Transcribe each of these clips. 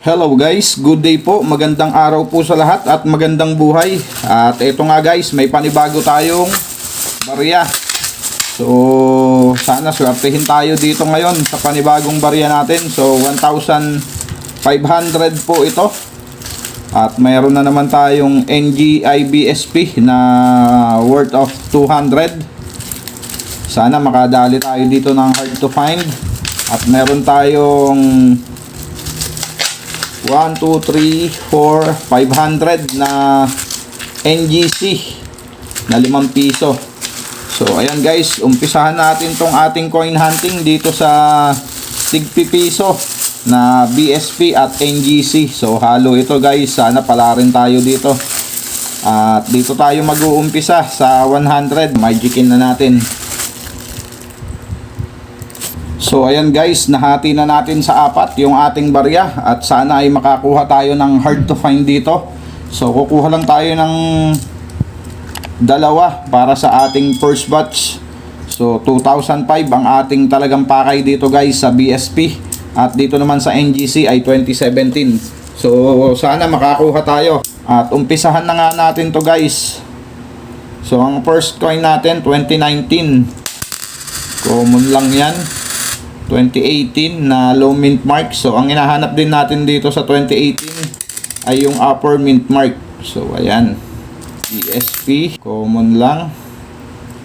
Hello guys, good day po, magandang araw po sa lahat at magandang buhay. At ito nga guys, may panibago tayong barya. So sana swertehin tayo dito ngayon sa panibagong barya natin. So 1,500 po ito. At mayroon na naman tayong NG-IBSP na worth of 200. Sana makadali tayo dito ng hard to find. At meron tayong 1, 2, 3, 4, 500 na NGC na 5 piso. So ayan guys, umpisahan natin tong ating coin hunting dito sa tig-pi piso na BSP at NGC. So halo ito guys, sana pala rin tayo dito. At dito tayo mag-uumpisa sa 100, magicin na natin. So ayan guys, nahati na natin sa 4 yung ating barya at sana ay makakuha tayo ng hard to find dito. So kukuha lang tayo ng dalawa para sa ating first batch. So 2,005 ang ating talagang pakay dito guys sa BSP at dito naman sa NGC ay 2017. So sana makakuha tayo at umpisahan na nga natin to guys. So ang first coin natin 2019, common lang yan. 2018 na low mint mark. So ang hinahanap din natin dito sa 2018 ay yung upper mint mark. So ayan, BSP, common lang.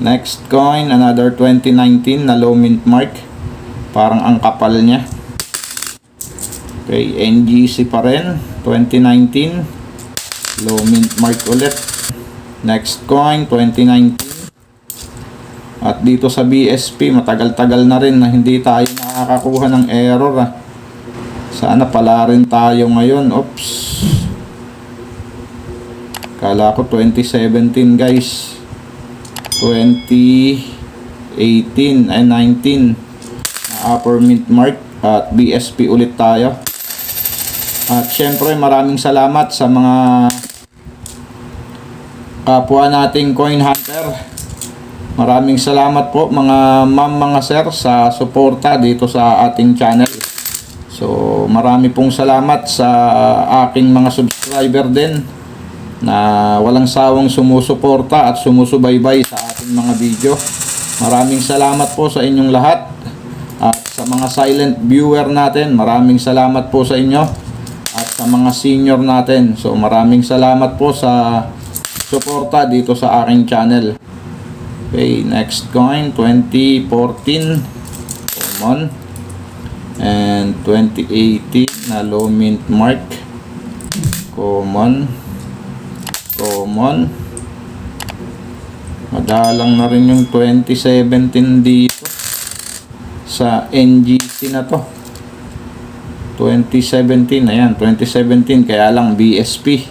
Next coin, another 2019 na low mint mark, parang ang kapal nya. Okay, NGC pa rin, 2019 low mint mark ulit. Next coin, 2019. At dito sa BSP, matagal-tagal na rin na hindi tayo nakakakuha ng error. Sana pala rin tayo ngayon. Oops. Kala ko 2017 guys. 2018 ay 19 na upper mint mark at BSP ulit tayo. At syempre maraming salamat sa mga kapwa nating coin hunter. Maraming salamat po mga ma'am, mga sir sa suporta dito sa ating channel. So marami pong salamat sa aking mga subscriber din na walang sawang sumusuporta at sumusubaybay sa ating mga video. Maraming salamat po sa inyong lahat. At sa mga silent viewer natin, maraming salamat po sa inyo. At sa mga senior natin, so maraming salamat po sa suporta dito sa aking channel. Okay, next coin 2014 common and 2018 na low mint mark, common. Madalang na rin yung 2017 dito sa NGC na to. 2017, ayan 2017, kaya lang BSP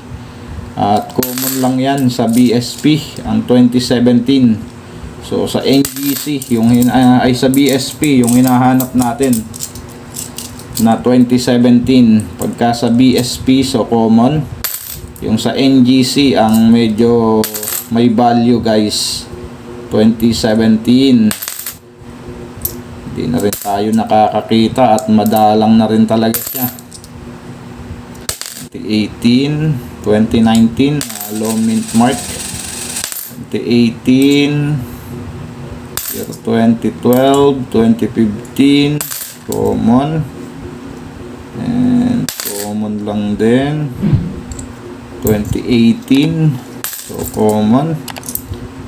at common lang yan sa BSP ang 2017. So sa NGC yung ay sa BSP yung hinahanap natin na 2017, pagka sa BSP so common, yung sa NGC ang medyo may value guys, 2017. Hindi na rin tayo nakakakita at madalang na rin talaga siya. 2018, 2019 low mint mark, 2018, 2012, 2015 common and common lang din. 2018 so common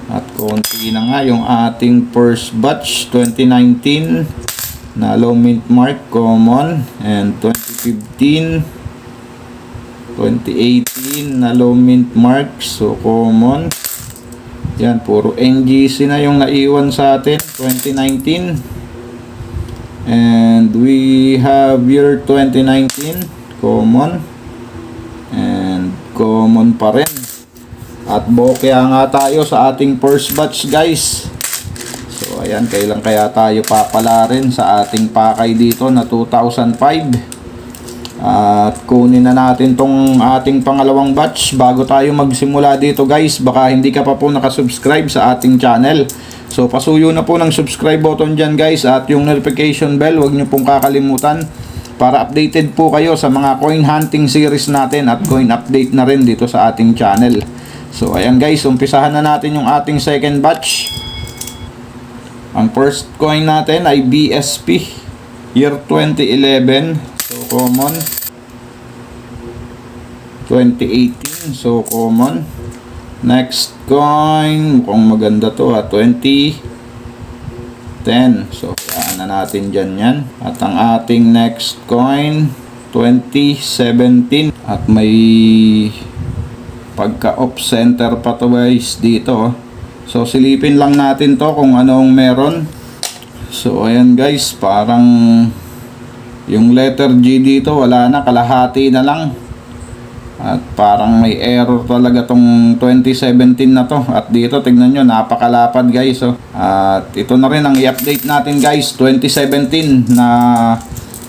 at konti na nga yung ating first batch 2019 na low mint mark, common and 2015, 2018 na low mint mark so common. Yan, puro NGC na yung naiwan sa atin, 2019. And we have year 2019, common. And common pa rin. At bokeh nga tayo sa ating first batch guys. So ayan, kailan kaya tayo papala rin sa ating pakay dito na 2005. At kunin na natin tong ating pangalawang batch bago tayo magsimula dito guys. Baka hindi ka pa po nakasubscribe sa ating channel, so pasuyo na po ng subscribe button dyan guys. At yung notification bell, huwag nyo pong kakalimutan para updated po kayo sa mga coin hunting series natin at coin update na rin dito sa ating channel. So ayan guys, umpisahan na natin yung ating second batch. Ang first coin natin ay BSP year 2011, so common. 2018, so common. Next coin, mukhang maganda to ha, 2010. So kayaan na natin dyan yan. At ang ating next coin 2017, at may pagka off center pa to guys dito. So silipin lang natin to kung anong meron. So ayan guys, parang yung letter G dito wala na, kalahati na lang. At parang may error talaga tong 2017 na to. At dito tignan nyo, napakalapad guys. Oh. At ito na rin ang i-update natin guys, 2017 na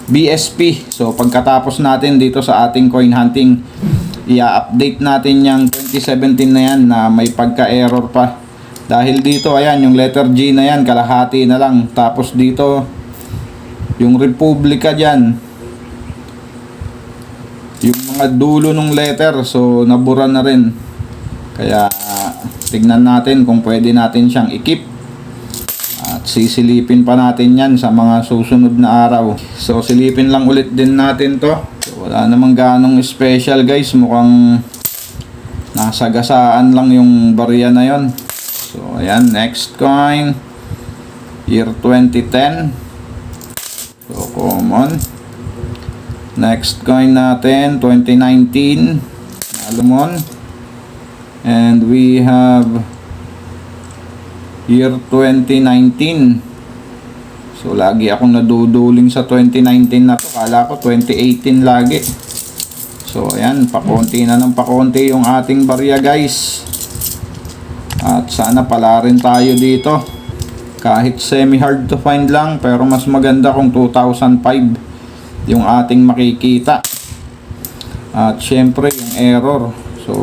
BSP. So pagkatapos natin dito sa ating coin hunting, i-update natin yung 2017 na yan na may pagka-error pa. Dahil dito ayan, yung letter G na yan, kalahati na lang. Tapos dito, yung Republika dyan, yung mga dulo ng letter, so nabura na rin. Kaya tignan natin kung pwede natin siyang i-keep. At sisilipin pa natin yan sa mga susunod na araw. So silipin lang ulit din natin to. So, wala namang ganong special guys. Mukhang nasagasaan lang yung barya na yon. So ayan, next coin year 2010, so common. Next coin natin 2019, Almon. And we have year 2019. So lagi akong naduduling sa 2019 na to. Kala ko 2018 lagi. So ayan, pakonti na ng pakonti yung ating barya guys. At sana pala rin tayo dito. Kahit semi hard to find lang, pero mas maganda kung 2005 yung ating makikita. At syempre yung error, so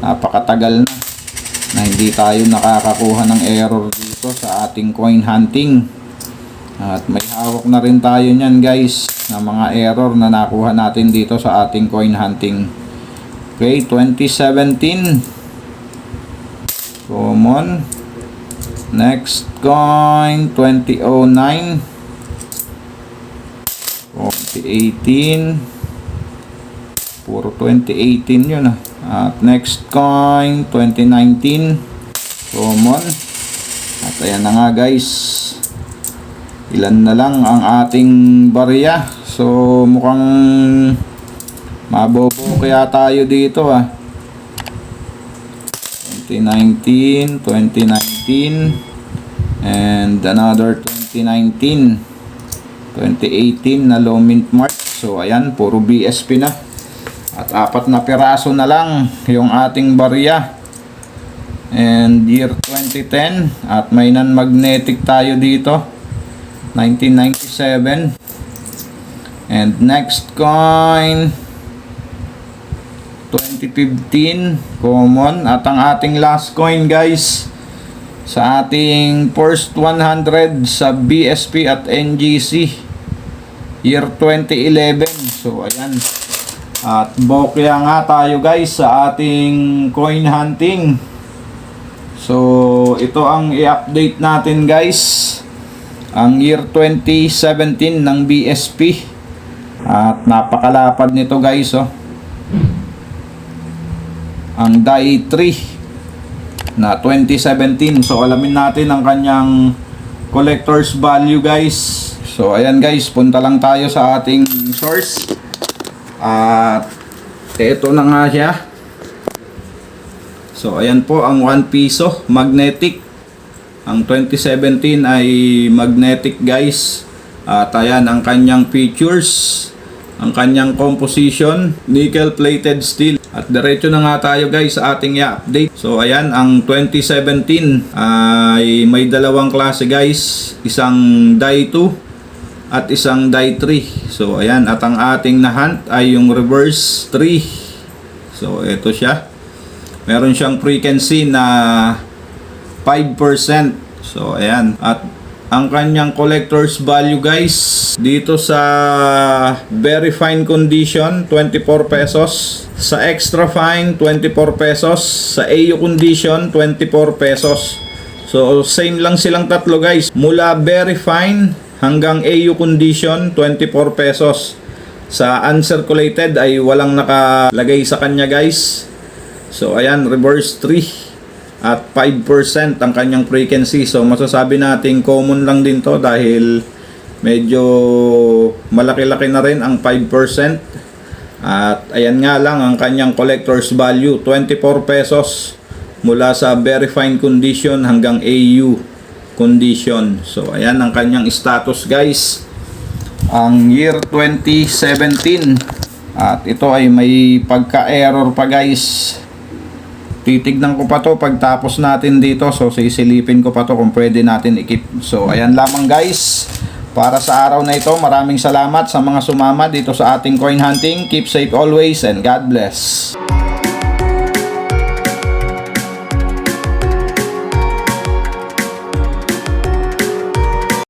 napakatagal na hindi tayo nakakakuha ng error dito sa ating coin hunting. At may hawak na rin tayo nyan guys, na mga error na nakuha natin dito sa ating coin hunting. Okay, 2017 common. Next coin 2009, 2018, puro 2018 yun ah. At next coin 2019 common. At ayan na nga guys, ilan na lang ang ating barya. So mukhang mabobo kaya tayo dito ah. 2019, 2019, and another 2019, 2018 na low mint mark. So ayan, puro BSP na. At 4 na piraso na lang yung ating barya. And year 2010, at may non-magnetic tayo dito, 1997. And next coin 2015 common. At ang ating last coin guys sa ating first 100 sa BSP at NGC, year 2011. So ayan, at bokya nga tayo guys sa ating coin hunting. So ito ang i-update natin guys, ang year 2017 ng BSP. At napakalapad nito guys oh. Ang die 3 na 2017. So alamin natin ang kanyang collector's value guys. So ayan guys, punta lang tayo sa ating source. At ito na nga siya. So ayan po ang 1 piso magnetic. Ang 2017 ay magnetic guys. At ayan ang kanyang features, ang kanyang composition, nickel plated steel. At diretso na nga tayo guys sa ating i-update. So ayan, ang 2017 ay may dalawang klase guys, isang die 2 at isang die 3. So ayan, at ang ating na-hunt ay yung reverse 3. So ito siya, meron siyang frequency na 5%. So ayan, at ang kanyang collector's value guys. Dito sa very fine condition, 24 pesos. Sa extra fine, 24 pesos. Sa AU condition, 24 pesos. So same lang silang tatlo guys. Mula very fine hanggang AU condition, 24 pesos. Sa uncirculated ay walang nakalagay sa kanya guys. So ayan, reverse 3 at 5% ang kanyang frequency. So masasabi natin common lang din to dahil medyo malaki-laki na rin ang 5%. At ayan nga lang ang kanyang collector's value, 24 pesos mula sa very fine condition hanggang AU condition. So ayan ang kanyang status guys. Ang year 2017 at ito ay may pagka-error pa guys. Titignan ko pa to pagtapos natin dito. So sisilipin ko pa to kung pwede natin i-keep. So ayan lamang guys para sa araw na ito. Maraming salamat sa mga sumama dito sa ating coin hunting. Keep safe always and God bless.